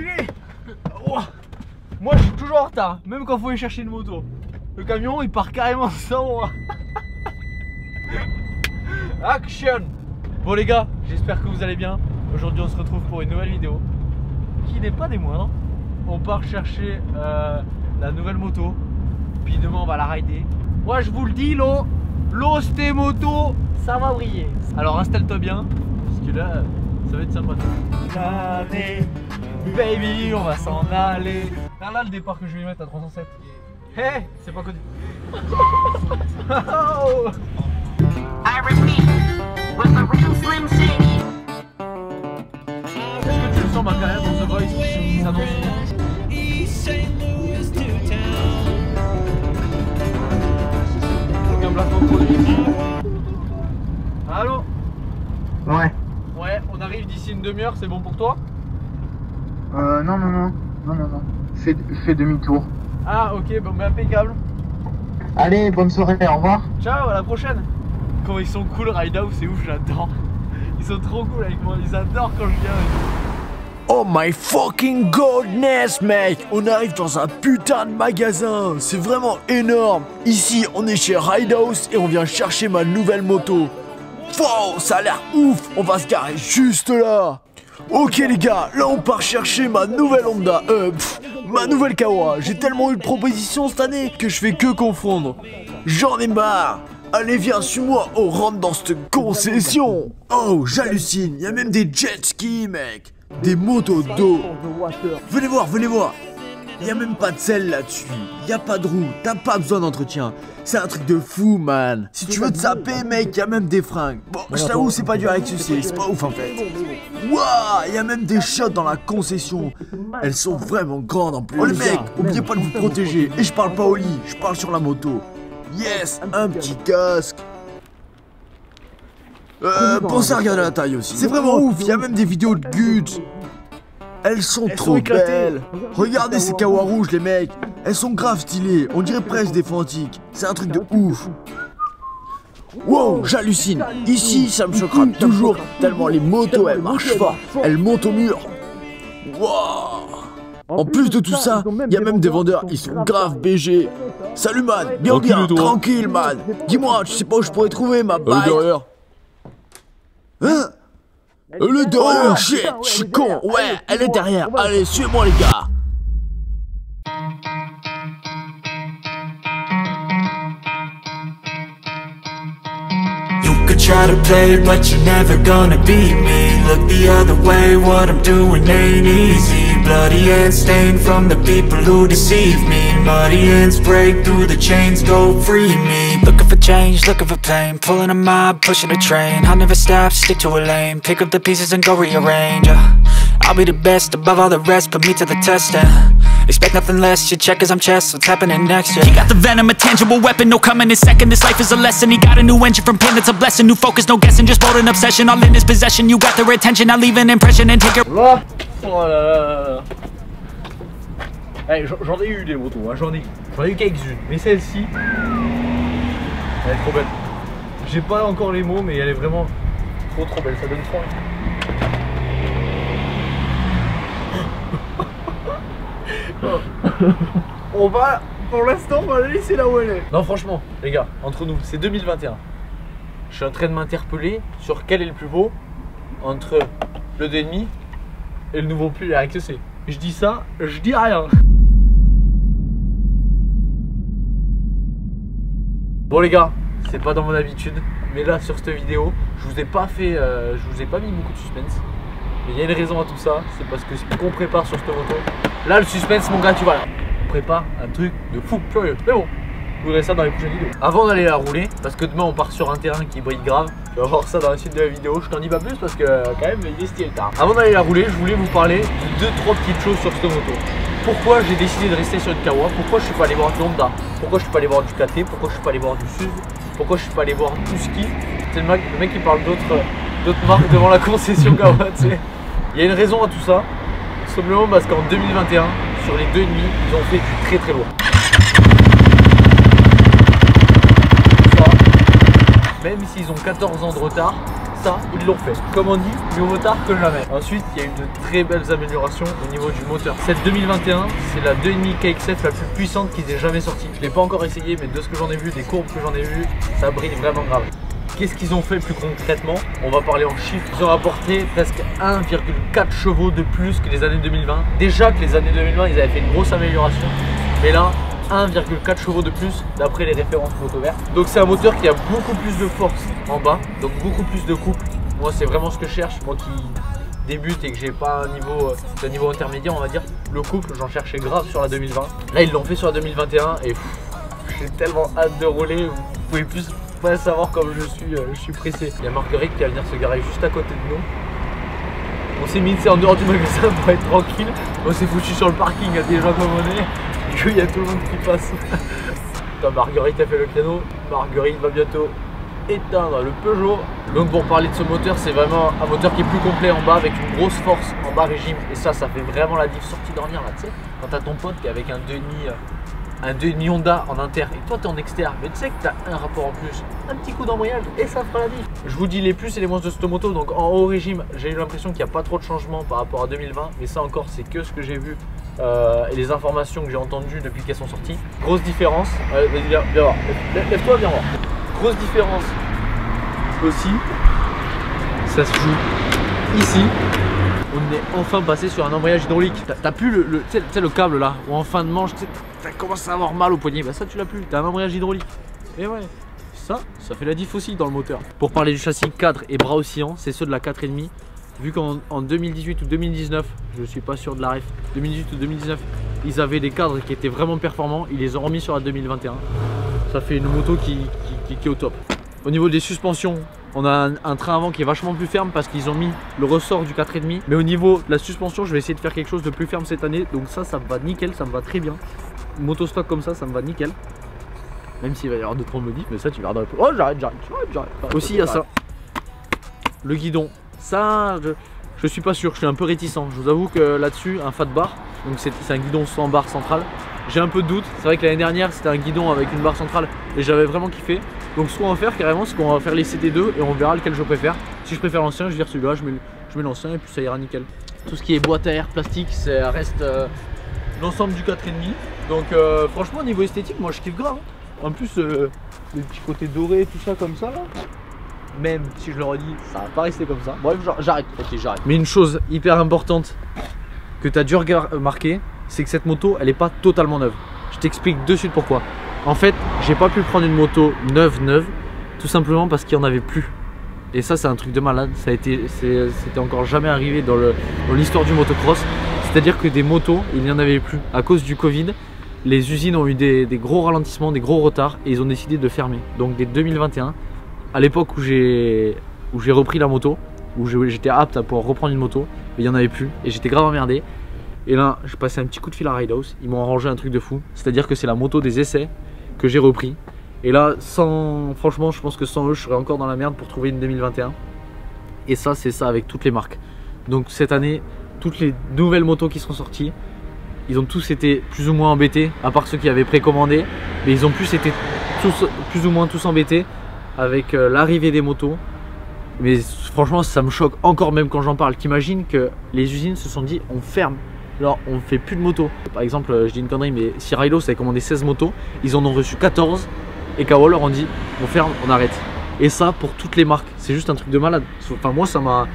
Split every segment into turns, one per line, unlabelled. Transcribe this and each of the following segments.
enculé. Oh. Moi je suis toujours en retard, même quand il faut aller chercher une moto. Le camion il part carrément sans moi. Action. Bon les gars, j'espère que vous allez bien. Aujourd'hui on se retrouve pour une nouvelle vidéo qui n'est pas des moindres. On part chercher la nouvelle moto. Puis demain on va la rider. Moi je vous le dis, l'eau c'était moto, ça va briller. Alors installe-toi bien, parce que là ça va être sympa. Allez, baby, on va s'en aller. Regarde là le départ que je vais mettre à 307. Hé, hey, c'est pas connu. Oh.
I repeat, with the real Slim Shady.
Est-ce que tu le sens ma carrière dans The Voice qui s'annonce? Aucun placement produit. Allô?
Ouais.
Ouais, on arrive d'ici une demi-heure, c'est bon pour toi?
Non. Fais demi-tour.
Ah ok, bon, mais impeccable.
Allez, bonne soirée, au revoir.
Ciao, à la prochaine. Comment ils sont cool, Rideout, c'est ouf, j'adore. Ils sont trop cool avec moi, ils adorent quand je viens.
Oh my fucking goodness, mec! On arrive dans un putain de magasin, c'est vraiment énorme. Ici, on est chez Ridehouse et on vient chercher ma nouvelle moto. Wow, ça a l'air ouf! On va se garer juste là. Ok les gars, là on part chercher ma nouvelle Honda, ma nouvelle Kawa. J'ai tellement eu de propositions cette année que je fais que confondre. J'en ai marre. Allez viens, suis-moi, on rentre dans cette concession. Oh, j'hallucine, y a même des jet skis, mec. Des motos d'eau. Venez voir, venez voir. Y a même pas de selle là-dessus. Y a pas de roue, t'as pas besoin d'entretien. C'est un truc de fou, man. Si tu veux te saper, mec, y a même des fringues. Bon, je t'avoue, c'est pas du Rexus, c'est pas ouf en fait. Waouh, y a même des shots dans la concession. Elles sont vraiment grandes en plus. Oh les mecs, oubliez pas de vous protéger. Et je parle pas au lit, je parle sur la moto. Yes, un petit casque. Pensez à regarder la taille aussi. C'est vraiment ouf, y a même des vidéos de Guts. Elles sont trop belles. Regardez ces Kawa rouges les mecs. Elles sont grave stylées, on dirait presque des Fantiques. C'est un truc de ouf. Wow, j'hallucine. Ici, ça me choquera toujours tellement les motos elles marchent fort. Elles montent au mur. Wow. En plus de tout ça, il y a même des vendeurs, ils sont grave BG. Salut man, bien, tranquille man. Dis-moi, tu sais pas où je pourrais trouver ma bike? Derrière. Hein? Elle est derrière. Oh shit, je suis con. Ouais, elle est derrière. Allez, suivez-moi les gars.
Try to play, but you're never gonna beat me. Look the other way, what I'm doing ain't easy. Bloody hands stained from the people who deceive me. Muddy hands break through the chains, go free me. Looking for change, looking for pain. Pulling a mob, pushing a train. I'll never stop, stick to a lane. Pick up the pieces and go rearrange. I'll be the best above all the rest, put me to the test and expect nothing less, you check as I'm chess, what's happening next, yeah. He got the venom, a tangible weapon, no coming in second. This life is a lesson, he got a new engine from pain, it's a blessing. New focus, no guessing, just bold and obsession. All in his possession, you got their attention. I'll leave an impression and take it.
Oh là là. Hey, j'en ai eu des motos, hein, j'en ai eu quelques-unes. Mais celle-ci, elle est trop belle. J'ai pas encore les mots, mais elle est vraiment trop belle, ça donne trop envie. On va, pour l'instant, on va la laisser là où elle est. Non, franchement, les gars, entre nous, c'est 2021. Je suis en train de m'interpeller sur quel est le plus beau entre le 2,5 et le nouveau pull RXC. Je dis ça, je dis rien. Bon les gars, c'est pas dans mon habitude, mais là sur cette vidéo, je vous ai pas mis beaucoup de suspense. Mais il y a une raison à tout ça, c'est parce que ce qu'on prépare sur cette moto, là le suspense mon gars, tu vois là, on prépare un truc de fou furieux. Mais bon, vous verrez ça dans les prochaines vidéos. Avant d'aller la rouler, parce que demain on part sur un terrain qui brille grave, tu vas voir ça dans la suite de la vidéo, je t'en dis pas plus parce que quand même il est stylé le tard. Avant d'aller la rouler, je voulais vous parler de 2-3 petites choses sur cette moto. Pourquoi j'ai décidé de rester sur une Kawa, pourquoi je suis pas allé voir du Honda, pourquoi je suis pas allé voir du KT, pourquoi je suis pas allé voir du SUV, pourquoi je suis pas allé voir du ski. C'est le mec qui parle d'autres marques devant la concession Kawa, tu sais. Il y a une raison à tout ça, simplement parce qu'en 2021, sur les 2,5, ils ont fait du très lourd. Ça, même s'ils ont 14 ans de retard, ça, ils l'ont fait. Comme on dit, mieux vaut tard que jamais. Ensuite, il y a eu de très belles améliorations au niveau du moteur. Cette 2021, c'est la 2.5 KXF la plus puissante qu'ils aient jamais sortie. Je l'ai pas encore essayé, mais de ce que j'en ai vu, des courbes que j'en ai vues, ça brille vraiment grave. Qu'est-ce qu'ils ont fait plus concrètement? On va parler en chiffres. Ils ont apporté presque 1,4 chevaux de plus que les années 2020. Déjà que les années 2020, ils avaient fait une grosse amélioration. Mais là, 1,4 chevaux de plus d'après les références moto vert. Donc c'est un moteur qui a beaucoup plus de force en bas, donc beaucoup plus de couple. Moi c'est vraiment ce que je cherche, moi qui débute et que j'ai pas un niveau intermédiaire on va dire. Le couple j'en cherchais grave sur la 2020. Là ils l'ont fait sur la 2021 et j'ai tellement hâte de rouler. Vous pouvez plus pas savoir comme je suis pressé. Il y a Marguerite qui va venir se garer juste à côté de nous. On s'est mis en dehors du magasin pour être tranquille. On s'est foutu sur le parking, il y a des gens comme on est. Il y a tout le monde qui passe. Marguerite a fait le créneau. Marguerite va bientôt éteindre le Peugeot. Donc pour parler de ce moteur, c'est vraiment un moteur qui est plus complet en bas avec une grosse force en bas régime. Et ça fait vraiment la diff sortie d'ornière là, tu sais. Quand t'as ton pote qui est avec un 2.5 Honda en inter et toi t'es en externe, mais tu sais que t'as un rapport en plus, un petit coup d'embrayage et ça fera la diff. Je vous dis les plus et les moins de cette moto. Donc en haut régime, j'ai eu l'impression qu'il n'y a pas trop de changements par rapport à 2020, mais ça encore c'est que ce que j'ai vu et les informations que j'ai entendues depuis qu'elles sont sorties. Grosse différence, viens voir, lève-toi, viens voir. Grosse différence aussi, ça se joue ici. On est enfin passé sur un embrayage hydraulique. T'as plus le câble là, ou en fin de manche, t'as commencé à avoir mal au poignet. Bah ça tu l'as plus, t'as un embrayage hydraulique. Et ouais, ça fait la diff aussi dans le moteur. Pour parler du châssis cadre et bras oscillants, c'est ceux de la 4.5. Vu qu'en 2018 ou 2019, je suis pas sûr de la ref, 2018 ou 2019, ils avaient des cadres qui étaient vraiment performants, ils les ont remis sur la 2021. Ça fait une moto qui est au top. Au niveau des suspensions, on a un train avant qui est vachement plus ferme parce qu'ils ont mis le ressort du 4.5. Mais au niveau de la suspension, je vais essayer de faire quelque chose de plus ferme cette année. Donc ça me va nickel, ça me va très bien. Une moto stock comme ça me va nickel. Même s'il va y avoir d'autres modifs, mais ça tu verras dans le... Oh j'arrête. Aussi il y a ça. Le guidon. Ça, je suis pas sûr, je suis un peu réticent. Je vous avoue que là-dessus, un fat bar, donc c'est un guidon sans barre centrale. J'ai un peu de doute. C'est vrai que l'année dernière, c'était un guidon avec une barre centrale et j'avais vraiment kiffé. Donc ce qu'on va faire carrément, c'est qu'on va faire l'essai des deux et on verra lequel je préfère. Si je préfère l'ancien, je vais dire celui-là, je mets l'ancien et puis ça ira nickel. Tout ce qui est boîte à air, plastique, ça reste l'ensemble du 4.5. Donc franchement, au niveau esthétique, moi je kiffe grave. En plus, le petit côté doré, tout ça comme ça là. Même si je le redis, ça va pas rester comme ça. Bref, j'arrête. Ok, j'arrête. Mais une chose hyper importante que tu as dû remarquer, c'est que cette moto, elle est pas totalement neuve. Je t'explique de suite pourquoi. En fait, j'ai pas pu prendre une moto neuve, tout simplement parce qu'il y en avait plus. Et ça, c'est un truc de malade. C'était encore jamais arrivé dans l'histoire du motocross. C'est-à-dire que des motos, il n'y en avait plus. À cause du Covid, les usines ont eu des gros ralentissements, des gros retards et ils ont décidé de fermer. Donc dès 2021, à l'époque où j'ai repris la moto, où j'étais apte à pouvoir reprendre une moto, il n'y en avait plus et j'étais grave emmerdé. Et là, j'ai passé un petit coup de fil à Ridehouse, ils m'ont arrangé un truc de fou. C'est-à-dire que c'est la moto des essais que j'ai repris. Et là, franchement, je pense que sans eux, je serais encore dans la merde pour trouver une 2021. Et ça, c'est ça avec toutes les marques. Donc cette année, toutes les nouvelles motos qui sont sorties, ils ont tous été plus ou moins embêtés, à part ceux qui avaient précommandé. Mais ils ont plus été plus ou moins tous embêtés avec l'arrivée des motos. Mais franchement, ça me choque encore même quand j'en parle. T'imagines que les usines se sont dit, on ferme. Alors on fait plus de motos. Par exemple, je dis une connerie, mais si Ridehouse avait commandé 16 motos, ils en ont reçu 14 et Kawa leur ont dit on ferme, on arrête. Et ça pour toutes les marques, c'est juste un truc de malade. Enfin moi ça m'a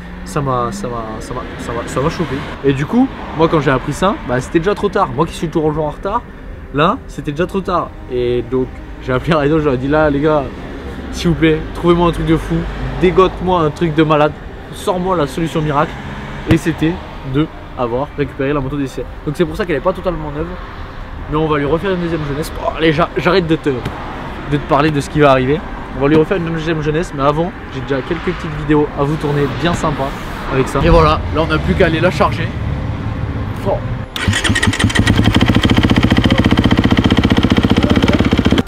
choqué. Et du coup, moi quand j'ai appris ça, bah, c'était déjà trop tard. Moi qui suis toujours en retard, là c'était déjà trop tard. Et donc j'ai appelé Ridehouse, je leur ai dit là les gars, s'il vous plaît, trouvez-moi un truc de fou, dégote-moi un truc de malade, sors-moi la solution miracle. Et c'était de avoir récupéré la moto d'essai. Donc c'est pour ça qu'elle n'est pas totalement neuve, mais on va lui refaire une deuxième jeunesse. Oh, allez, j'arrête de te parler de ce qui va arriver. On va lui refaire une deuxième jeunesse, mais avant j'ai déjà quelques petites vidéos à vous tourner bien sympa avec ça. Et voilà, là on n'a plus qu'à aller la charger. Oh.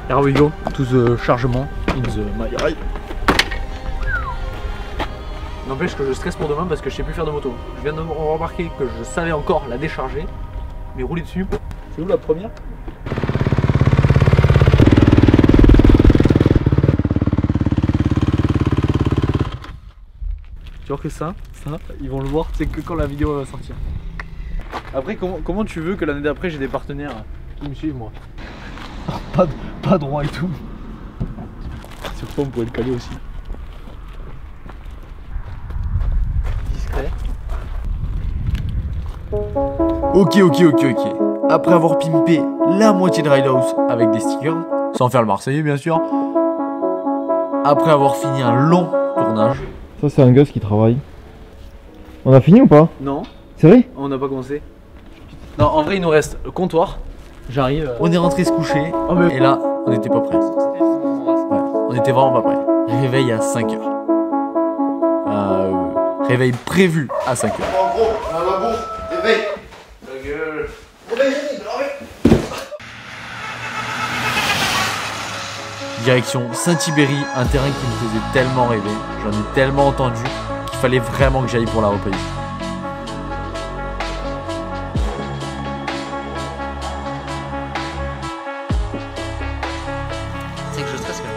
Here we go to the chargement in the my ride. N'empêche que je stresse pour demain parce que je sais plus faire de moto. Je viens de remarquer que je savais encore la décharger, mais rouler dessus, c'est où la première? Tu vois que ça, ils vont le voir, c'est que quand la vidéo va sortir. Après, comment tu veux que l'année d'après j'ai des partenaires qui me suivent, moi? Pas droit et tout. Sur quoi on pourrait le caler aussi. Discret.
Ok. Après avoir pimpé la moitié de Ride House avec des stickers, sans faire le Marseillais bien sûr. Après avoir fini un long tournage.
Ça c'est un gosse qui travaille. On a fini ou pas?
Non,
C'est vrai?
on n'a pas commencé. Non, en vrai il nous reste le comptoir. J'arrive.
On est rentré se coucher et là on n'était pas prêts. Ouais, on était vraiment pas prêts. Réveil à 5h. Réveil prévu à 5h.
En gros, on a la bourre, réveille.
Ta gueule.
Direction Saint-Tibéry, un terrain qui me faisait tellement rêver. J'en ai tellement entendu qu'il fallait vraiment que j'aille pour la reprise.
C'est que je stresse quand même.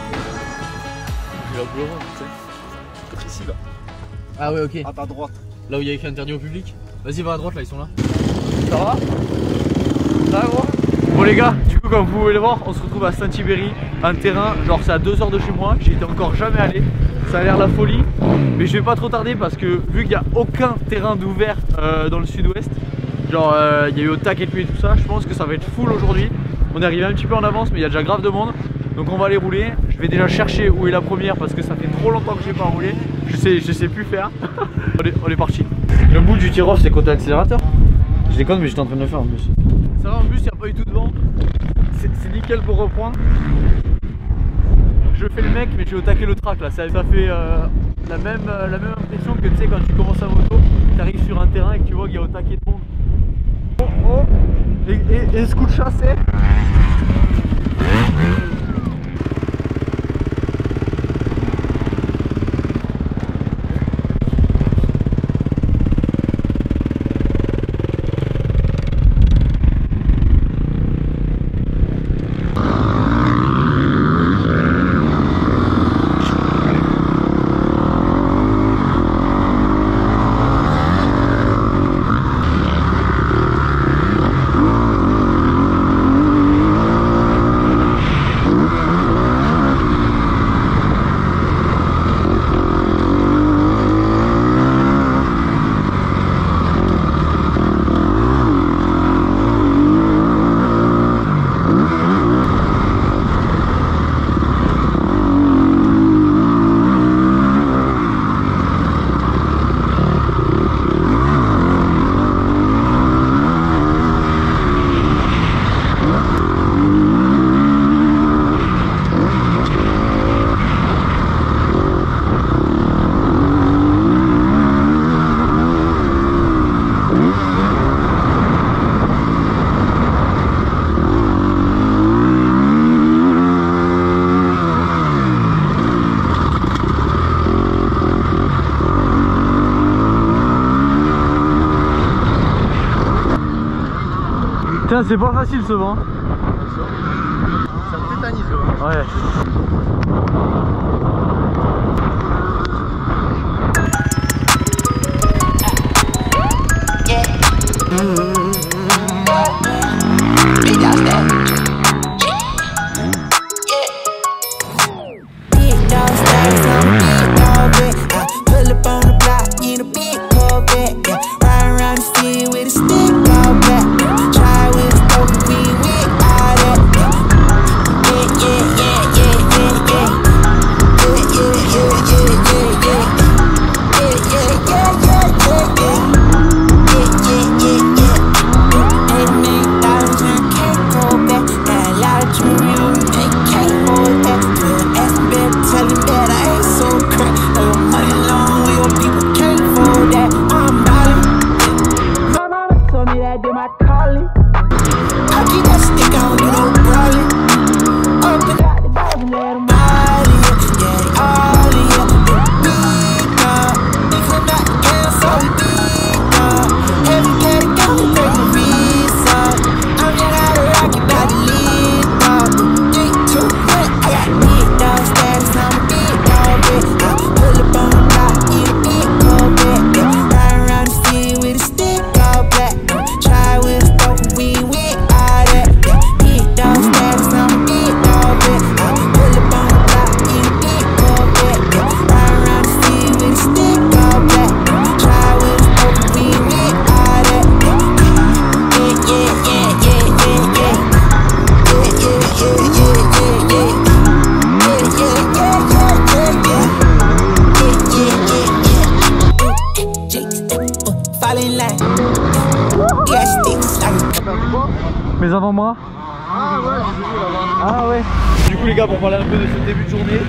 J'ai la boule au ventre, tu sais. Peut-être ici là. Ah ouais, ok.
À ta droite.
Là où il y a écrit interdit au public. Vas-y, va à droite là, ils sont là. Ça va? Ça va gros? Bon les gars, du coup comme vous pouvez le voir, on se retrouve à Saint-Tibéry, un terrain, genre c'est à 2 heures de chez moi, j'y étais encore jamais allé, ça a l'air la folie, mais je vais pas trop tarder parce que vu qu'il n'y a aucun terrain d'ouvert dans le sud-ouest, genre il y a eu au tac et pluie et tout ça, je pense que ça va être full aujourd'hui. On est arrivé un petit peu en avance mais il y a déjà grave de monde, donc on va aller rouler. Je vais déjà chercher où est la première parce que ça fait trop longtemps que j'ai pas roulé, je sais plus faire. on est parti. Le bout du tir-off c'est côté accélérateur. Je déconne mais j'étais en train de le faire en bus. Ça va en bus, il n'y a pas eu tout de vent. C'est nickel pour reprendre. Je fais le mec mais j'ai au taquet le track là. Ça fait la même impression que tu sais quand tu commences à moto, tu arrives sur un terrain et que tu vois qu'il y a au taquet de monde. Oh. Et ce coup de chasse c'est... Putain, c'est pas facile ce vent.
Ça me tétanise là.
Ouais. avant-bras?
Ah ouais, j'ai vu là-bas.
Ah ouais. Du coup les gars, pour parler un peu de ce début de journée,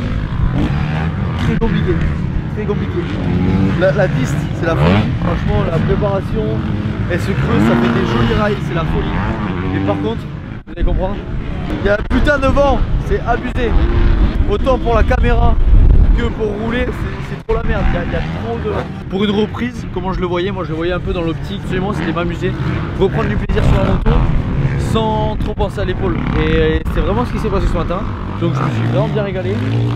très compliqué. Très compliqué. La piste, c'est la folie. Franchement, la préparation, elle se creuse, ça fait des jolis rails, c'est la folie. Et par contre, vous allez comprendre, il y a un putain de vent, c'est abusé. Autant pour la caméra que pour rouler, c'est trop la merde. Il y a trop de... Pour une reprise, comment je le voyais, moi je le voyais un peu dans l'optique, absolument, c'était m'amuser, reprendre du plaisir sur la moto sans trop penser à l'épaule. Et c'est vraiment ce qui s'est passé ce matin. Donc je me suis vraiment bien régalé.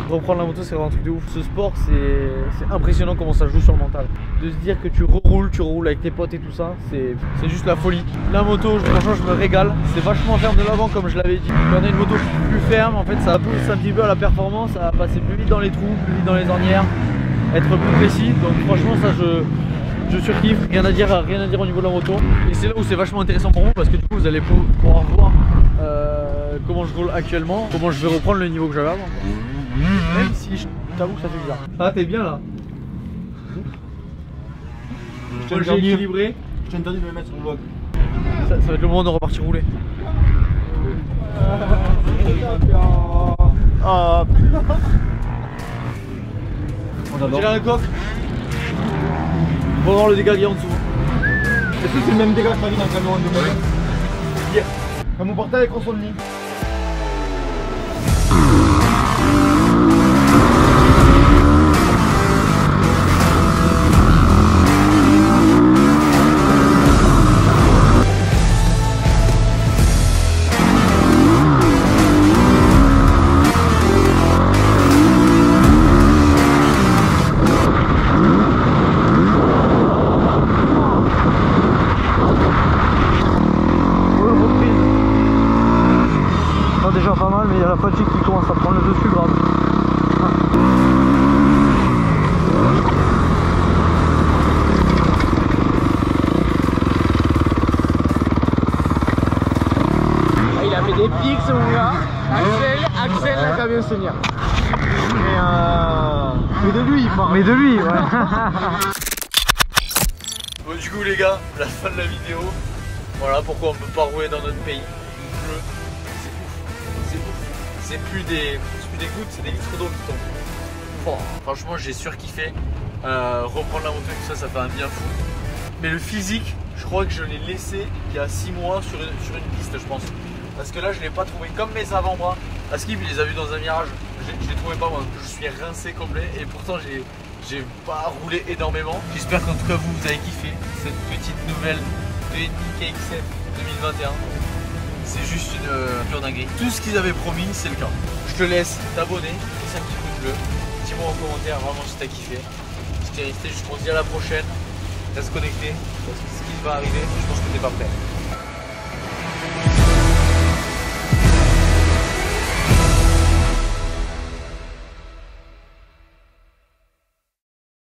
Reprendre la moto, c'est vraiment un truc de ouf. Ce sport, c'est impressionnant comment ça joue sur le mental. De se dire que tu roules avec tes potes et tout ça, c'est juste la folie. La moto, franchement, je me régale. C'est vachement ferme de l'avant, comme je l'avais dit. Quand on a une moto plus ferme, en fait, ça pousse un petit peu à la performance, ça va passer plus vite dans les trous, plus vite dans les ornières, être plus précis. Donc franchement, ça, je surkiffe, rien à dire au niveau de la moto. Et c'est là où c'est vachement intéressant pour moi parce que du coup vous allez pouvoir voir comment je roule actuellement, comment je vais reprendre le niveau que j'avais avant. Même si je t'avoue que ça fait bizarre. Ah t'es bien là. J'ai équilibré.
Je t'ai interdit de me mettre sur le vlog.
Ça va être le moment de repartir rouler.
Ah.
On dirait un coq. On va voir le dégât qu'il y a en dessous.
Est-ce que c'est le même dégât que t'as dit dans le camion de mec? Yeah. Comme on partait avec François Denis.
Déjà pas mal, mais il y a la fatigue qui commence à prendre le dessus grave.
Il a fait des pics ce gars. Axel la camion senior.
Mais de lui, il parle.
Mais de lui, ouais. Bon, du coup les gars, la fin de la vidéo. Voilà pourquoi on peut pas rouler dans notre pays. C'est plus des gouttes, c'est des litres d'eau qui tombent. Oh, franchement, j'ai surkiffé. Reprendre la moto et tout ça, ça fait un bien fou. Mais le physique, je crois que je l'ai laissé il y a 6 mois sur une piste, je pense. Parce que là, je l'ai pas trouvé comme mes avant-bras. Askip, il les a vus dans un virage. Je les trouvais pas moi. Je suis rincé complet et pourtant j'ai pas roulé énormément. J'espère qu'en tout cas vous avez kiffé cette petite nouvelle de KXF 2021. C'est juste une pure dinguerie. Tout ce qu'ils avaient promis, c'est le cas. Je te laisse t'abonner, laisser un petit pouce bleu. Dis-moi en commentaire vraiment si t'as kiffé. Si t'es resté, je te dis à la prochaine. Reste connecté parce que ce qui va arriver, je pense que t'es pas prêt.